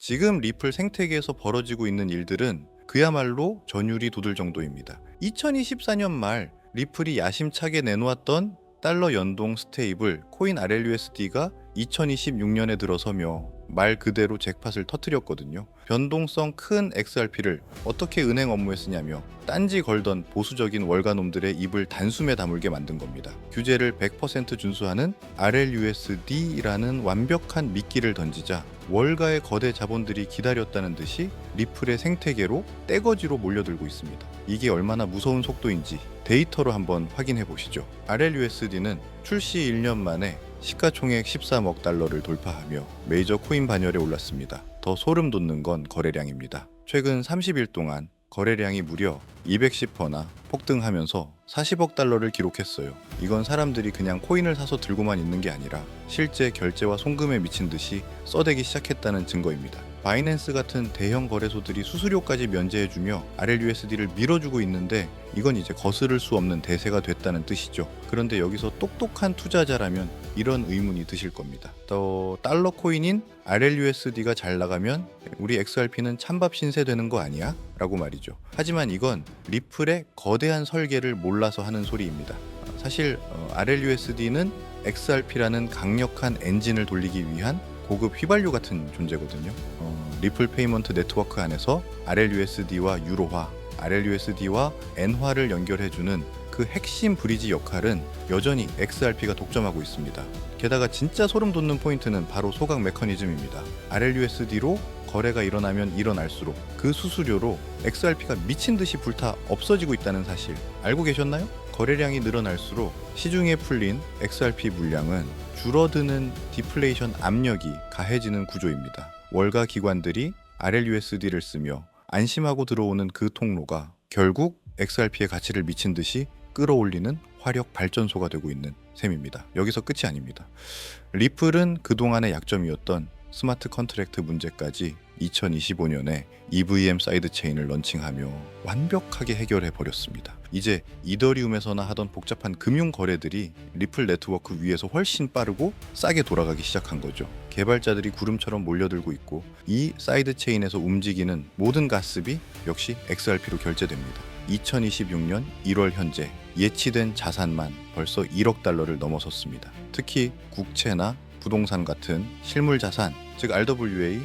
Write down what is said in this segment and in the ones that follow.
지금 리플 생태계에서 벌어지고 있는 일들은 그야말로 전율이 돋을 정도입니다. 2024년 말 리플이 야심차게 내놓았던 달러 연동 스테이블 코인 RLUSD가 2026년에 들어서며 말 그대로 잭팟을 터뜨렸거든요. 변동성 큰 XRP를 어떻게 은행 업무에 쓰냐며 딴지 걸던 보수적인 월가놈들의 입을 단숨에 다물게 만든 겁니다. 규제를 100% 준수하는 RLUSD라는 완벽한 미끼를 던지자 월가의 거대 자본들이 기다렸다는 듯이 리플의 생태계로 떼거지로 몰려들고 있습니다. 이게 얼마나 무서운 속도인지 데이터로 한번 확인해 보시죠. RLUSD는 출시 1년 만에 시가총액 13억 달러를 돌파하며 메이저 코인 반열에 올랐습니다. 더 소름 돋는 건 거래량입니다. 최근 30일 동안 거래량이 무려 210%나 폭등하면서 40억 달러를 기록했어요. 이건 사람들이 그냥 코인을 사서 들고만 있는 게 아니라 실제 결제와 송금에 미친 듯이 써대기 시작했다는 증거입니다. 바이낸스 같은 대형 거래소들이 수수료까지 면제해주며 RLUSD를 밀어주고 있는데 이건 이제 거스를 수 없는 대세가 됐다는 뜻이죠. 그런데 여기서 똑똑한 투자자라면 이런 의문이 드실 겁니다. 또 달러 코인인 RLUSD가 잘 나가면 우리 XRP는 찬밥 신세 되는 거 아니야? 라고 말이죠. 하지만 이건 리플의 거대한 설계를 몰라서 하는 소리입니다. 사실 RLUSD는 XRP라는 강력한 엔진을 돌리기 위한 고급 휘발유 같은 존재거든요. 리플 페이먼트 네트워크 안에서 RLUSD와 유로화, RLUSD와 엔화를 연결해주는 그 핵심 브리지 역할은 여전히 XRP가 독점하고 있습니다. 게다가 진짜 소름 돋는 포인트는 바로 소각 메커니즘입니다. RLUSD로 거래가 일어나면 일어날수록 그 수수료로 XRP가 미친 듯이 불타 없어지고 있다는 사실 알고 계셨나요? 거래량이 늘어날수록 시중에 풀린 XRP 물량은 줄어드는 디플레이션 압력이 가해지는 구조입니다. 월가 기관들이 RLUSD를 쓰며 안심하고 들어오는 그 통로가 결국 XRP의 가치를 미친 듯이 끌어올리는 화력 발전소가 되고 있는 셈입니다. 여기서 끝이 아닙니다. 리플은 그동안의 약점이었던 스마트 컨트랙트 문제까지 2025년에 EVM 사이드체인을 런칭하며 완벽하게 해결해 버렸습니다. 이제 이더리움에서나 하던 복잡한 금융 거래들이 리플 네트워크 위에서 훨씬 빠르고 싸게 돌아가기 시작한 거죠. 개발자들이 구름처럼 몰려들고 있고 이 사이드체인에서 움직이는 모든 가습이 역시 XRP로 결제됩니다. 2026년 1월 현재 예치된 자산만 벌써 1억 달러를 넘어섰습니다. 특히 국채나 부동산 같은 실물 자산, 즉 RWA,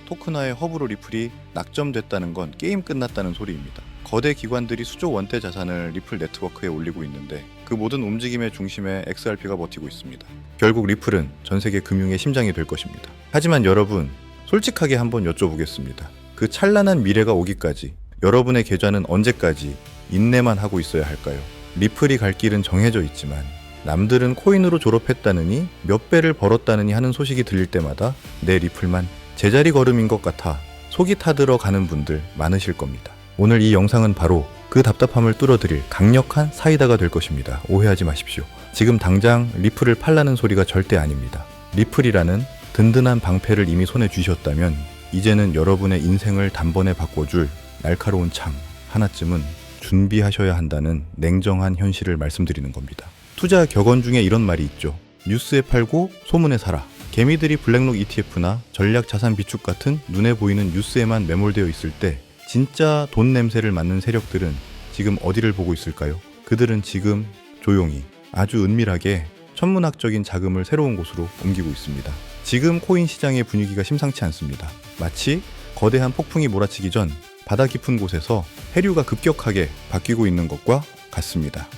토큰화의 허브로 리플이 낙점됐다는 건 게임 끝났다는 소리입니다. 거대 기관들이 수조 원대 자산을 리플 네트워크에 올리고 있는데 그 모든 움직임의 중심에 XRP가 버티고 있습니다. 결국 리플은 전 세계 금융의 심장이 될 것입니다. 하지만 여러분, 솔직하게 한번 여쭤보겠습니다. 그 찬란한 미래가 오기까지 여러분의 계좌는 언제까지 인내만 하고 있어야 할까요? 리플이 갈 길은 정해져 있지만 남들은 코인으로 졸업했다느니 몇 배를 벌었다느니 하는 소식이 들릴 때마다 내 리플만 제자리 걸음인 것 같아 속이 타들어 가는 분들 많으실 겁니다. 오늘 이 영상은 바로 그 답답함을 뚫어드릴 강력한 사이다가 될 것입니다. 오해하지 마십시오. 지금 당장 리플을 팔라는 소리가 절대 아닙니다. 리플이라는 든든한 방패를 이미 손에 쥐셨다면 이제는 여러분의 인생을 단번에 바꿔줄 날카로운 창 하나쯤은 준비하셔야 한다는 냉정한 현실을 말씀드리는 겁니다. 투자 격언 중에 이런 말이 있죠. 뉴스에 팔고 소문에 사라. 개미들이 블랙록 ETF나 전략 자산 비축 같은 눈에 보이는 뉴스에만 매몰되어 있을 때 진짜 돈 냄새를 맡는 세력들은 지금 어디를 보고 있을까요? 그들은 지금 조용히 아주 은밀하게 천문학적인 자금을 새로운 곳으로 옮기고 있습니다. 지금 코인 시장의 분위기가 심상치 않습니다. 마치 거대한 폭풍이 몰아치기 전 바다 깊은 곳에서 해류가 급격하게 바뀌고 있는 것과 같습니다.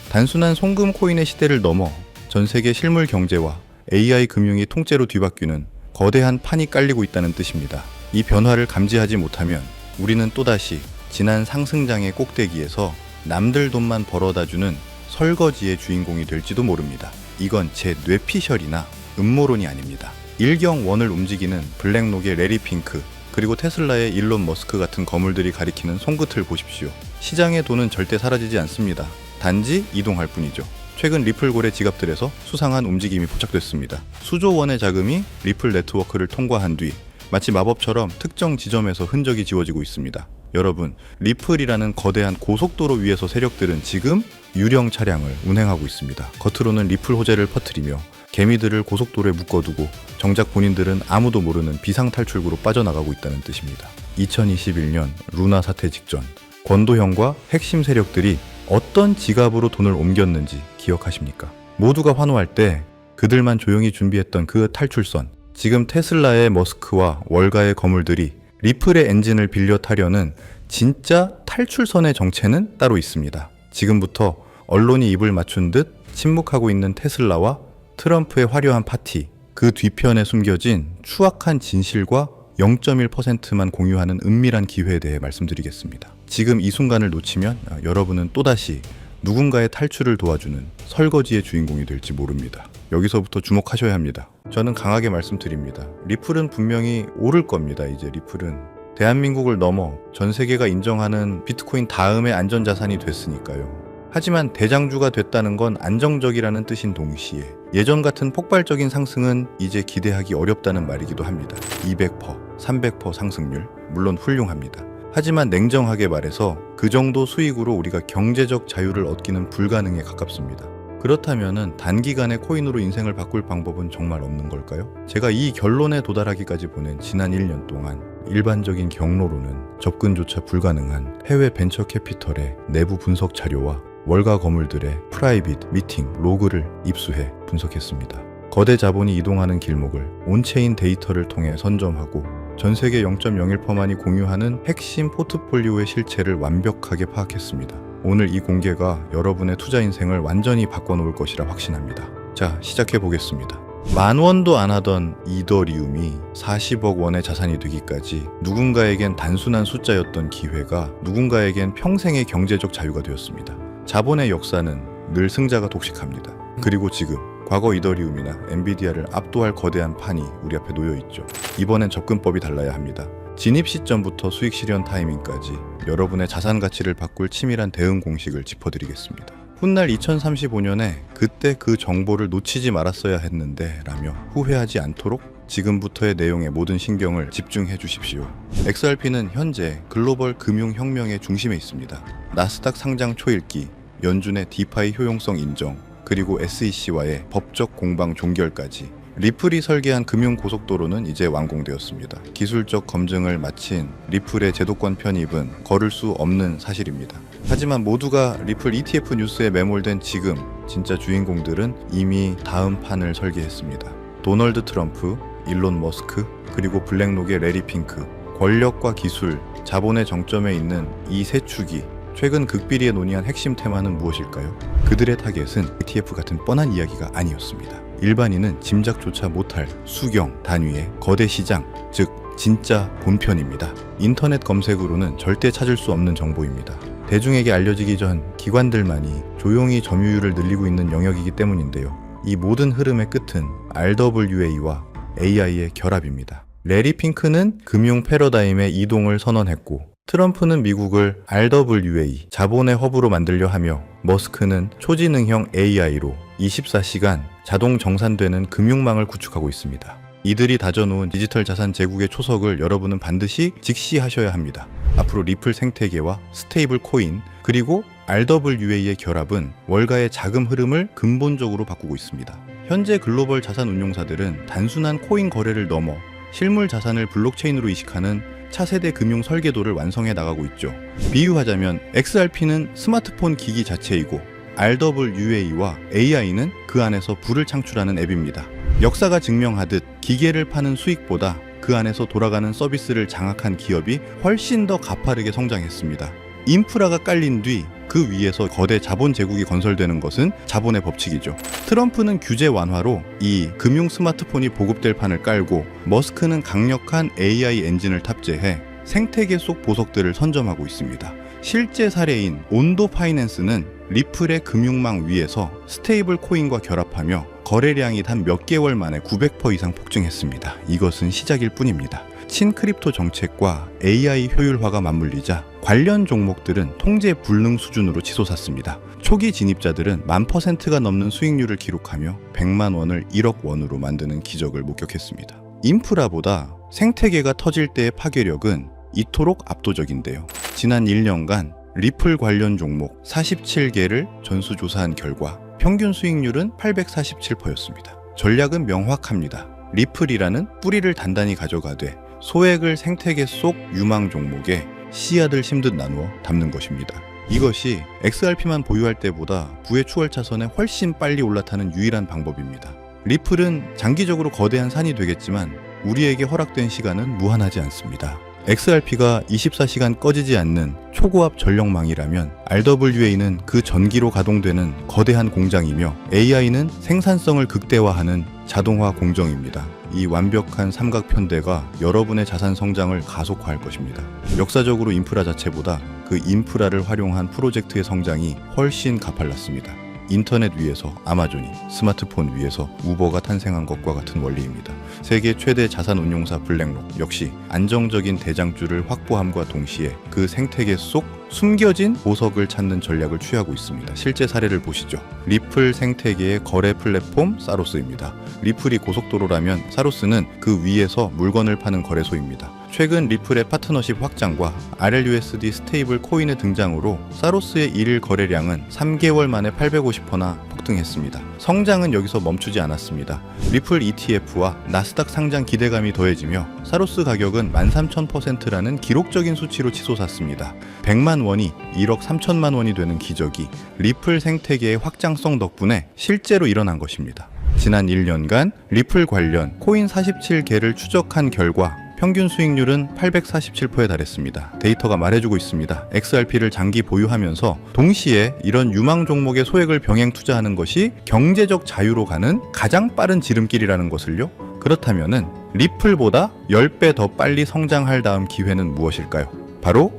단순한 송금 코인의 시대를 넘어 전 세계 실물 경제와 AI 금융이 통째로 뒤바뀌는 거대한 판이 깔리고 있다는 뜻입니다. 이 변화를 감지하지 못하면 우리는 또다시 지난 상승장의 꼭대기에서 남들 돈만 벌어다주는 설거지의 주인공이 될지도 모릅니다. 이건 제 뇌피셜이나 음모론이 아닙니다. 일경원을 움직이는 블랙록의 레리 핑크 그리고 테슬라의 일론 머스크 같은 거물들이 가리키는 손끝을 보십시오. 시장의 돈은 절대 사라지지 않습니다. 단지 이동할 뿐이죠. 최근 리플고래 지갑들에서 수상한 움직임이 포착됐습니다. 수조 원의 자금이 리플 네트워크를 통과한 뒤 마치 마법처럼 특정 지점에서 흔적이 지워지고 있습니다. 여러분, 리플이라는 거대한 고속도로 위에서 세력들은 지금 유령 차량을 운행하고 있습니다. 겉으로는 리플 호재를 퍼뜨리며 개미들을 고속도로에 묶어두고 정작 본인들은 아무도 모르는 비상탈출구로 빠져나가고 있다는 뜻입니다. 2021년 루나 사태 직전 권도형과 핵심 세력들이 어떤 지갑으로 돈을 옮겼는지 기억하십니까? 모두가 환호할 때 그들만 조용히 준비했던 그 탈출선, 지금 테슬라의 머스크와 월가의 거물들이 리플의 엔진을 빌려 타려는 진짜 탈출선의 정체는 따로 있습니다. 지금부터 언론이 입을 맞춘 듯 침묵하고 있는 테슬라와 트럼프의 화려한 파티, 그 뒤편에 숨겨진 추악한 진실과 0.1%만 공유하는 은밀한 기회에 대해 말씀드리겠습니다. 지금 이 순간을 놓치면 여러분은 또다시 누군가의 탈출을 도와주는 설거지의 주인공이 될지 모릅니다. 여기서부터 주목하셔야 합니다. 저는 강하게 말씀드립니다. 리플은 분명히 오를 겁니다. 이제 리플은 대한민국을 넘어 전 세계가 인정하는 비트코인 다음의 안전자산이 됐으니까요. 하지만 대장주가 됐다는 건 안정적이라는 뜻인 동시에 예전 같은 폭발적인 상승은 이제 기대하기 어렵다는 말이기도 합니다. 200%, 300% 상승률, 물론 훌륭합니다. 하지만 냉정하게 말해서 그 정도 수익으로 우리가 경제적 자유를 얻기는 불가능에 가깝습니다. 그렇다면 단기간에 코인으로 인생을 바꿀 방법은 정말 없는 걸까요? 제가 이 결론에 도달하기까지 보낸 지난 1년 동안 일반적인 경로로는 접근조차 불가능한 해외 벤처 캐피털의 내부 분석 자료와 월가 거물들의 프라이빗 미팅 로그를 입수해 분석했습니다. 거대 자본이 이동하는 길목을 온체인 데이터를 통해 선점하고 전 세계 0.01%만이 공유하는 핵심 포트폴리오의 실체를 완벽하게 파악했습니다. 오늘 이 공개가 여러분의 투자 인생을 완전히 바꿔놓을 것이라 확신합니다. 자, 시작해 보겠습니다. 10,000원도 안 하던 이더리움이 40억 원의 자산이 되기까지 누군가에겐 단순한 숫자였던 기회가 누군가에겐 평생의 경제적 자유가 되었습니다. 자본의 역사는 늘 승자가 독식합니다. 그리고 지금 과거 이더리움이나 엔비디아를 압도할 거대한 판이 우리 앞에 놓여 있죠. 이번엔 접근법이 달라야 합니다. 진입 시점부터 수익 실현 타이밍까지 여러분의 자산 가치를 바꿀 치밀한 대응 공식을 짚어드리겠습니다. 훗날 2035년에 그때 그 정보를 놓치지 말았어야 했는데 라며 후회하지 않도록 지금부터의 내용에 모든 신경을 집중해 주십시오. XRP는 현재 글로벌 금융혁명의 중심에 있습니다. 나스닥 상장 초읽기, 연준의 디파이 효용성 인정, 그리고 SEC와의 법적 공방 종결까지 리플이 설계한 금융고속도로는 이제 완공되었습니다. 기술적 검증을 마친 리플의 제도권 편입은 거를 수 없는 사실입니다. 하지만 모두가 리플 ETF 뉴스에 매몰된 지금 진짜 주인공들은 이미 다음 판을 설계했습니다. 도널드 트럼프, 일론 머스크, 그리고 블랙록의 레리 핑크, 권력과 기술, 자본의 정점에 있는 이 세 축이 최근 극비리에 논의한 핵심 테마는 무엇일까요? 그들의 타겟은 ETF 같은 뻔한 이야기가 아니었습니다. 일반인은 짐작조차 못할 수경 단위의 거대 시장, 즉 진짜 본편입니다. 인터넷 검색으로는 절대 찾을 수 없는 정보입니다. 대중에게 알려지기 전 기관들만이 조용히 점유율을 늘리고 있는 영역이기 때문인데요. 이 모든 흐름의 끝은 RWA와 AI의 결합입니다. 레리 핑크는 금융 패러다임의 이동을 선언했고 트럼프는 미국을 RWA, 자본의 허브로 만들려 하며 머스크는 초지능형 AI로 24시간 자동 정산되는 금융망을 구축하고 있습니다. 이들이 다져놓은 디지털 자산 제국의 초석을 여러분은 반드시 직시하셔야 합니다. 앞으로 리플 생태계와 스테이블 코인 그리고 RWA의 결합은 월가의 자금 흐름을 근본적으로 바꾸고 있습니다. 현재 글로벌 자산 운용사들은 단순한 코인 거래를 넘어 실물 자산을 블록체인으로 이식하는 차세대 금융 설계도를 완성해 나가고 있죠. 비유하자면 XRP는 스마트폰 기기 자체이고 RWA와 AI는 그 안에서 부를 창출하는 앱입니다. 역사가 증명하듯 기계를 파는 수익보다 그 안에서 돌아가는 서비스를 장악한 기업이 훨씬 더 가파르게 성장했습니다. 인프라가 깔린 뒤 그 위에서 거대 자본 제국이 건설되는 것은 자본의 법칙이죠. 트럼프는 규제 완화로 이 금융 스마트폰이 보급될 판을 깔고 머스크는 강력한 AI 엔진을 탑재해 생태계 속 보석들을 선점하고 있습니다. 실제 사례인 온도 파이낸스는 리플의 금융망 위에서 스테이블 코인과 결합하며 거래량이 단 몇 개월 만에 900% 이상 폭증했습니다. 이것은 시작일 뿐입니다. 친크립토 정책과 AI 효율화가 맞물리자 관련 종목들은 통제 불능 수준으로 치솟았습니다. 초기 진입자들은 10,000%가 넘는 수익률을 기록하며 100만 원을 1억 원으로 만드는 기적을 목격했습니다. 인프라보다 생태계가 터질 때의 파괴력은 이토록 압도적인데요. 지난 1년간 리플 관련 종목 47개를 전수조사한 결과 평균 수익률은 847%였습니다. 전략은 명확합니다. 리플이라는 뿌리를 단단히 가져가되 소액을 생태계 속 유망 종목에 씨앗을 심듯 나누어 담는 것입니다. 이것이 XRP만 보유할 때보다 부의 추월차선에 훨씬 빨리 올라타는 유일한 방법입니다. 리플은 장기적으로 거대한 산이 되겠지만 우리에게 허락된 시간은 무한하지 않습니다. XRP가 24시간 꺼지지 않는 초고압 전력망이라면 RWA는 그 전기로 가동되는 거대한 공장이며 AI는 생산성을 극대화하는 자동화 공정입니다. 이 완벽한 삼각편대가 여러분의 자산 성장을 가속화할 것입니다. 역사적으로 인프라 자체보다 그 인프라를 활용한 프로젝트의 성장이 훨씬 가팔랐습니다. 인터넷 위에서 아마존이, 스마트폰 위에서 우버가 탄생한 것과 같은 원리입니다. 세계 최대 자산 운용사 블랙록 역시 안정적인 대장주를 확보함과 동시에 그 생태계 속 숨겨진 보석을 찾는 전략을 취하고 있습니다. 실제 사례를 보시죠. 리플 생태계의 거래 플랫폼 사로스입니다. 리플이 고속도로라면 사로스는 그 위에서 물건을 파는 거래소입니다. 최근 리플의 파트너십 확장과 RLUSD 스테이블 코인의 등장으로 사로스의 일일 거래량은 3개월 만에 850%나 폭등했습니다. 성장은 여기서 멈추지 않았습니다. 리플 ETF와 나스닥 상장 기대감이 더해지며 사로스 가격은 13,000%라는 기록적인 수치로 치솟았습니다. 100만 원이 1억 3천만 원이 되는 기적이 리플 생태계의 확장성 덕분에 실제로 일어난 것입니다. 지난 1년간 리플 관련 코인 47개를 추적한 결과 평균 수익률은 847%에 달했습니다. 데이터가 말해주고 있습니다. XRP를 장기 보유하면서 동시에 이런 유망 종목의 소액을 병행 투자하는 것이 경제적 자유로 가는 가장 빠른 지름길이라는 것을요. 그렇다면은 리플보다 10배 더 빨리 성장할 다음 기회는 무엇일까요? 바로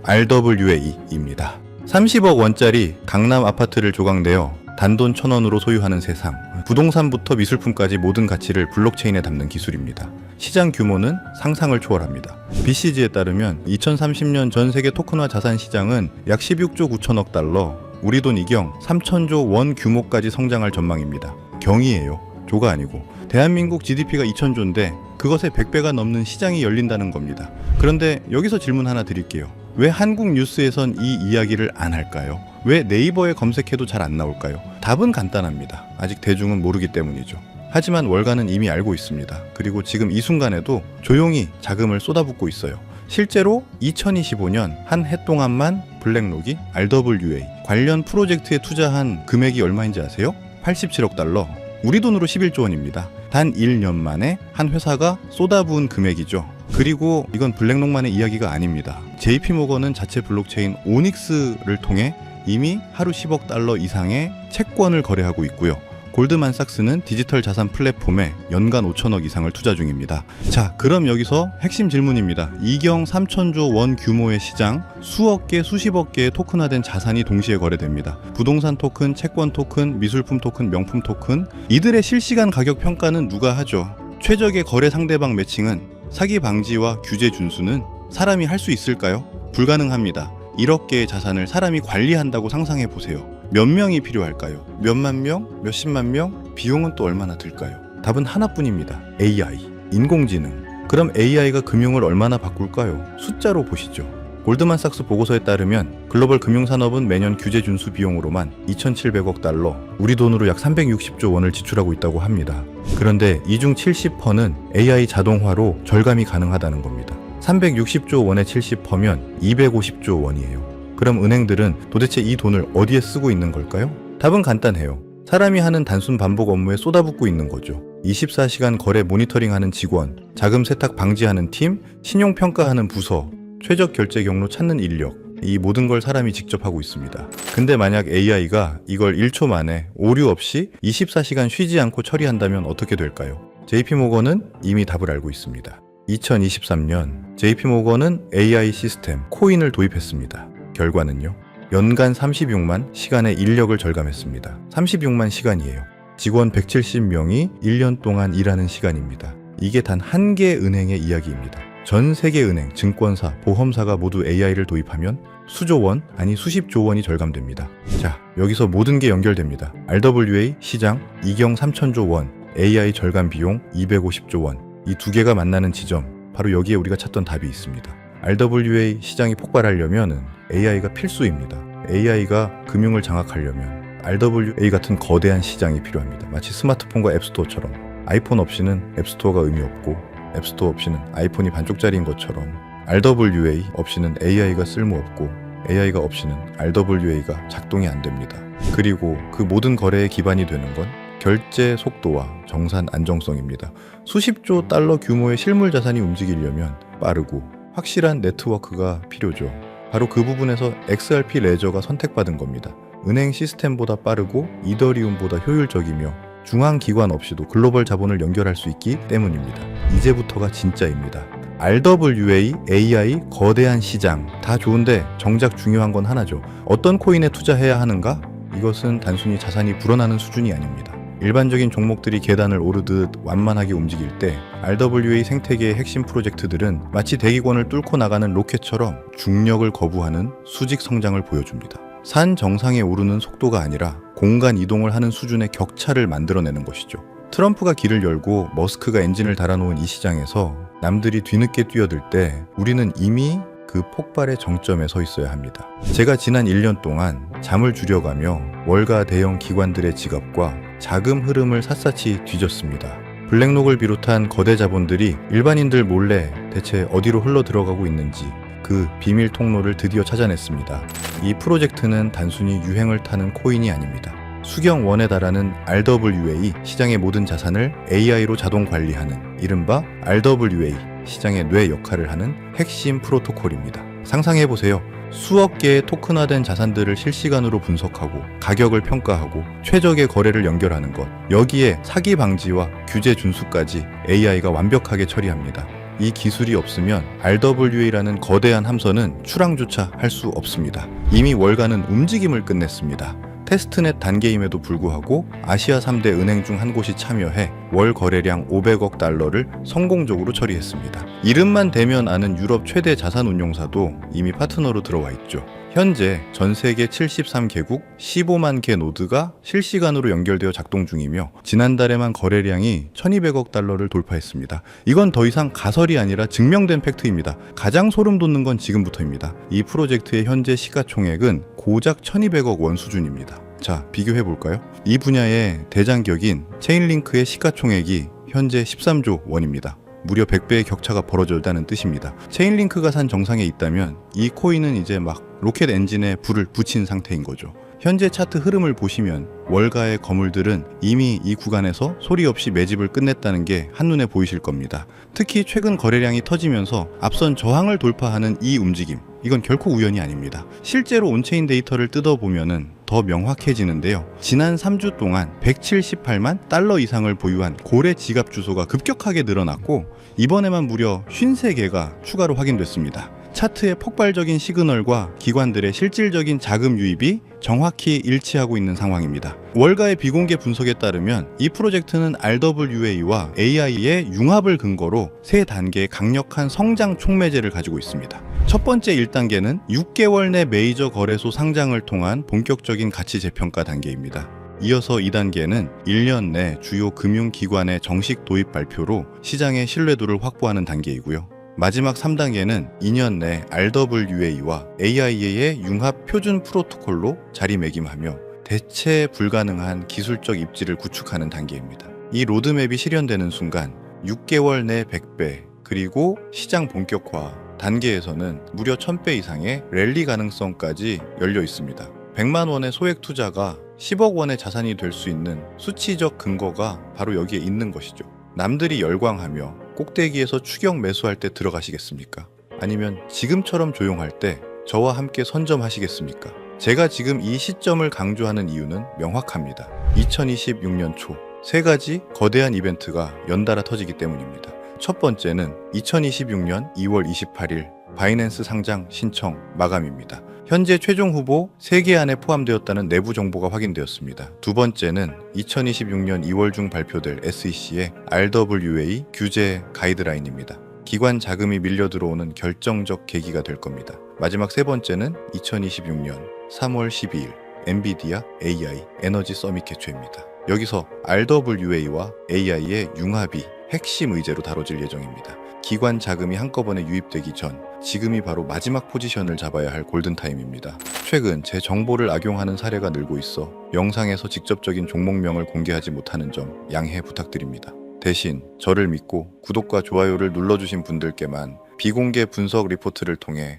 RWA입니다. 30억 원짜리 강남 아파트를 조각내어 단돈 1,000원으로 소유하는 세상. 부동산부터 미술품까지 모든 가치를 블록체인에 담는 기술입니다. 시장 규모는 상상을 초월합니다. BCG에 따르면 2030년 전 세계 토큰화 자산 시장은 약 16조 9천억 달러, 우리 돈 이경 3천조 원 규모까지 성장할 전망입니다. 경이에요. 조가 아니고. 대한민국 GDP가 2천조인데 그것의 100배가 넘는 시장이 열린다는 겁니다. 그런데 여기서 질문 하나 드릴게요. 왜 한국 뉴스에선 이 이야기를 안 할까요? 왜 네이버에 검색해도 잘 안 나올까요? 답은 간단합니다. 아직 대중은 모르기 때문이죠. 하지만 월가는 이미 알고 있습니다. 그리고 지금 이 순간에도 조용히 자금을 쏟아붓고 있어요. 실제로 2025년 한 해 동안만 블랙록이 RWA 관련 프로젝트에 투자한 금액이 얼마인지 아세요? 87억 달러. 우리 돈으로 11조 원입니다. 단 1년 만에 한 회사가 쏟아부은 금액이죠. 그리고 이건 블랙록만의 이야기가 아닙니다. JP모건은 자체 블록체인 오닉스를 통해 이미 하루 10억 달러 이상의 채권을 거래하고 있고요. 골드만삭스는 디지털 자산 플랫폼에 연간 5천억 이상을 투자 중입니다. 자, 그럼 여기서 핵심 질문입니다. 이경 3천조 원 규모의 시장, 수억 개, 수십억 개의 토큰화된 자산이 동시에 거래됩니다. 부동산 토큰, 채권 토큰, 미술품 토큰, 명품 토큰, 이들의 실시간 가격 평가는 누가 하죠? 최적의 거래 상대방 매칭은 사기 방지와 규제 준수는 사람이 할 수 있을까요? 불가능합니다. 1억 개의 자산을 사람이 관리한다고 상상해 보세요. 몇 명이 필요할까요? 몇만 명? 몇십만 명? 비용은 또 얼마나 들까요? 답은 하나뿐입니다. AI, 인공지능. 그럼 AI가 금융을 얼마나 바꿀까요? 숫자로 보시죠. 골드만삭스 보고서에 따르면 글로벌 금융산업은 매년 규제 준수 비용으로만 2,700억 달러, 우리 돈으로 약 360조 원을 지출하고 있다고 합니다. 그런데 이 중 70%는 AI 자동화로 절감이 가능하다는 겁니다. 360조 원에 70%면 250조 원이에요. 그럼 은행들은 도대체 이 돈을 어디에 쓰고 있는 걸까요? 답은 간단해요. 사람이 하는 단순 반복 업무에 쏟아붓고 있는 거죠. 24시간 거래 모니터링하는 직원, 자금 세탁 방지하는 팀, 신용평가하는 부서, 최적 결제 경로 찾는 인력, 이 모든 걸 사람이 직접 하고 있습니다. 근데 만약 AI가 이걸 1초 만에 오류 없이 24시간 쉬지 않고 처리한다면 어떻게 될까요? JP모건은 이미 답을 알고 있습니다. 2023년 JP모건은 AI 시스템 코인을 도입했습니다. 결과는요. 연간 36만 시간의 인력을 절감했습니다. 36만 시간이에요. 직원 170명이 1년 동안 일하는 시간입니다. 이게 단 한 개 은행의 이야기입니다. 전 세계 은행, 증권사, 보험사가 모두 AI를 도입하면 수조 원, 아니 수십조 원이 절감됩니다. 자, 여기서 모든 게 연결됩니다. RWA 시장 이경 3천조 원, AI 절감 비용 250조 원. 이 두 개가 만나는 지점, 바로 여기에 우리가 찾던 답이 있습니다. RWA 시장이 폭발하려면 AI가 필수입니다. AI가 금융을 장악하려면 RWA 같은 거대한 시장이 필요합니다. 마치 스마트폰과 앱스토어처럼. 아이폰 없이는 앱스토어가 의미 없고 앱스토어 없이는 아이폰이 반쪽짜리인 것처럼 RWA 없이는 AI가 쓸모없고 AI가 없이는 RWA가 작동이 안 됩니다. 그리고 그 모든 거래의 기반이 되는 건 결제 속도와 정산 안정성입니다. 수십조 달러 규모의 실물 자산이 움직이려면 빠르고 확실한 네트워크가 필요죠. 바로 그 부분에서 XRP 레저가 선택받은 겁니다. 은행 시스템보다 빠르고 이더리움보다 효율적이며 중앙기관 없이도 글로벌 자본을 연결할 수 있기 때문입니다. 이제부터가 진짜입니다. RWA, AI, 거대한 시장 다 좋은데 정작 중요한 건 하나죠. 어떤 코인에 투자해야 하는가? 이것은 단순히 자산이 불어나는 수준이 아닙니다. 일반적인 종목들이 계단을 오르듯 완만하게 움직일 때 RWA 생태계의 핵심 프로젝트들은 마치 대기권을 뚫고 나가는 로켓처럼 중력을 거부하는 수직 성장을 보여줍니다. 산 정상에 오르는 속도가 아니라 공간 이동을 하는 수준의 격차를 만들어내는 것이죠. 트럼프가 길을 열고 머스크가 엔진을 달아놓은 이 시장에서 남들이 뒤늦게 뛰어들 때 우리는 이미 그 폭발의 정점에 서 있어야 합니다. 제가 지난 1년 동안 잠을 줄여가며 월가 대형 기관들의 지갑과 자금 흐름을 샅샅이 뒤졌습니다. 블랙록을 비롯한 거대 자본들이 일반인들 몰래 대체 어디로 흘러 들어가고 있는지 그 비밀 통로를 드디어 찾아냈습니다. 이 프로젝트는 단순히 유행을 타는 코인이 아닙니다. 수경 원에 달하는 RWA, 시장의 모든 자산을 AI로 자동 관리하는 이른바 RWA, 시장의 뇌 역할을 하는 핵심 프로토콜입니다. 상상해보세요. 수억 개의 토큰화된 자산들을 실시간으로 분석하고 가격을 평가하고 최적의 거래를 연결하는 것. 여기에 사기 방지와 규제 준수까지 AI가 완벽하게 처리합니다. 이 기술이 없으면 RWA라는 거대한 함선은 출항조차 할 수 없습니다. 이미 월가는 움직임을 끝냈습니다. 테스트넷 단계임에도 불구하고 아시아 3대 은행 중 한 곳이 참여해 월 거래량 500억 달러를 성공적으로 처리했습니다. 이름만 대면 아는 유럽 최대 자산운용사도 이미 파트너로 들어와 있죠. 현재 전 세계 73개국 15만 개 노드가 실시간으로 연결되어 작동 중이며 지난달에만 거래량이 1200억 달러를 돌파했습니다. 이건 더 이상 가설이 아니라 증명된 팩트입니다. 가장 소름 돋는 건 지금부터입니다. 이 프로젝트의 현재 시가총액은 고작 1200억 원 수준입니다. 자, 비교해볼까요? 이 분야의 대장격인 체인링크의 시가총액이 현재 13조 원입니다. 무려 100배의 격차가 벌어졌다는 뜻입니다. 체인링크가 산 정상에 있다면 이 코인은 이제 막 로켓 엔진에 불을 붙인 상태인 거죠. 현재 차트 흐름을 보시면 월가의 거물들은 이미 이 구간에서 소리 없이 매집을 끝냈다는 게 한눈에 보이실 겁니다. 특히 최근 거래량이 터지면서 앞선 저항을 돌파하는 이 움직임, 이건 결코 우연이 아닙니다. 실제로 온체인 데이터를 뜯어보면은 더 명확해지는데요. 지난 3주 동안 178만 달러 이상을 보유한 고래 지갑 주소가 급격하게 늘어났고 이번에만 무려 53개가 추가로 확인됐습니다. 차트의 폭발적인 시그널과 기관들의 실질적인 자금 유입이 정확히 일치하고 있는 상황입니다. 월가의 비공개 분석에 따르면 이 프로젝트는 RWA와 AI의 융합을 근거로 세 단계의 강력한 성장 촉매제를 가지고 있습니다. 첫 번째 1단계는 6개월 내 메이저 거래소 상장을 통한 본격적인 가치 재평가 단계입니다. 이어서 2단계는 1년 내 주요 금융기관의 정식 도입 발표로 시장의 신뢰도를 확보하는 단계이고요. 마지막 3단계는 2년 내 RWA와 AI의 융합 표준 프로토콜로 자리매김하며 대체 불가능한 기술적 입지를 구축하는 단계입니다. 이 로드맵이 실현되는 순간 6개월 내 100배, 그리고 시장 본격화 단계에서는 무려 1000배 이상의 랠리 가능성까지 열려 있습니다. 100만 원의 소액 투자가 10억 원의 자산이 될 수 있는 수치적 근거가 바로 여기에 있는 것이죠. 남들이 열광하며 꼭대기에서 추격 매수할 때 들어가시겠습니까? 아니면 지금처럼 조용할 때 저와 함께 선점하시겠습니까? 제가 지금 이 시점을 강조하는 이유는 명확합니다. 2026년 초 세 가지 거대한 이벤트가 연달아 터지기 때문입니다. 첫 번째는 2026년 2월 28일 바이낸스 상장 신청 마감입니다. 현재 최종 후보 3개 안에 포함되었다는 내부 정보가 확인되었습니다. 두 번째는 2026년 2월 중 발표될 SEC의 RWA 규제 가이드라인입니다. 기관 자금이 밀려 들어오는 결정적 계기가 될 겁니다. 마지막 세 번째는 2026년 3월 12일 엔비디아 AI 에너지 서밋 개최입니다. 여기서 RWA와 AI의 융합이 핵심 의제로 다뤄질 예정입니다. 기관 자금이 한꺼번에 유입되기 전 지금이 바로 마지막 포지션을 잡아야 할 골든타임입니다. 최근 제 정보를 악용하는 사례가 늘고 있어 영상에서 직접적인 종목명을 공개하지 못하는 점 양해 부탁드립니다. 대신 저를 믿고 구독과 좋아요를 눌러주신 분들께만 비공개 분석 리포트를 통해